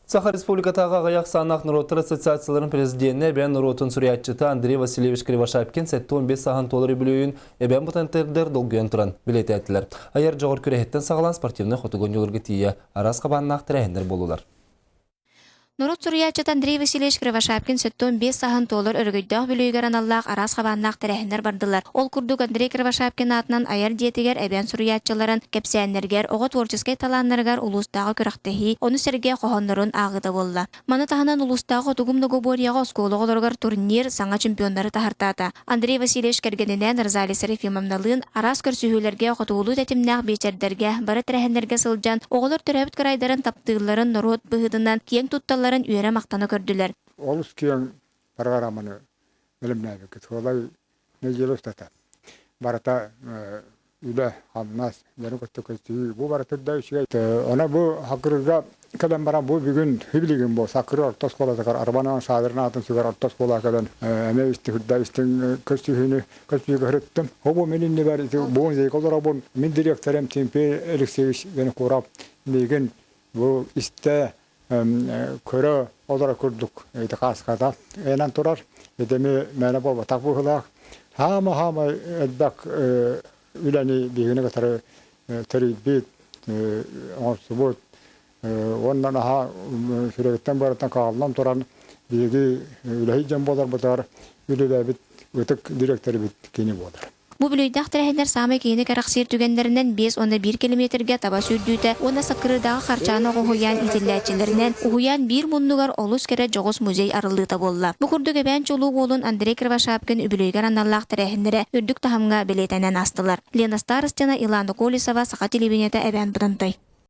Саха Республикатағы ағаяқ санақ Нұротыр ассоциацияларын президентіне бән Нұротын сүриятчыты Андрей Васильевич Кривошапкин сәтті 15 саған толыры білуін әбән бұтантырдыр долгүйен тұран білеті әттілер. Айар жоғыр күрехеттен сағылан спортивны қотығын тие арас қабаннақ тірәхендер болулар. Нурут Сурьячат Андрей Васильевич Кривошапкин сөттон 5 сахан толыр өргөйдөг билүүгөр аналлаах арас хабааннаах терехинер бардылар. Ол курдук Андрей Кривошапкин атынан аяр диетигер эбен Сурьячаларын кепсәннергер, ого творческий таланнаргар улустагы көрәктеһи, оны серге кохоннорун агыда болла. Маны таһанан улустагы тугумнугу борьяга оскологолоргар турнир саңа чемпионнары тахартата. Андрей Васильевич кергененен Разали Сарифимовналын арас көрсүһүләргә котулу тетимнәк бечердерге, бары терехиннерге сылжан, оголор төрөбүт кырайдарын таптыыларын Нурут быһыдынан киң тутталларын үйрә мактаны көрдүләр. Олус киң программаны билимнәбе кетолай нәҗелостата. Барата үлә хамнас яны көттөкөстү бу барата да шигә. Ана бу хакырга кадан бара бу бүгүн хиблиген бу сакыры ортос колатакар арбанан садырна атын сугар ортос кола кадан эме исти худдайстын көстүһүнү көрөттүм. Хобо менин не бар бу зе колора бу мен директорым Темпе Алексеевич бени корап деген бу исте көрө олара көрдүк эйди каскада энан турар эдеми мене болба так бухла хама эддак үлени бигине катары терибит осубут оннан ха сүрөттөн баратан каллам туран биги үлеһи жан болар бутар үлебит өтөк директор бит кени болар. Бу бүлөйдәк терәһендер самай кийини караксир түгәннәреннән 5-1 километрга таба сүрдүтә, оны сакырдагы харчаны огуян итилләчләреннән огуян бир муннугар олус кере жогос музей арылыта болла. Бу курдук бән чолу болун Андрей Кривошапкин бүлөйгәр аналлак терәһендере үрдүк тахамга билетенен астылар. Лена Старостина, Илана Колесова, Саха телевидениеты әбән бутантай.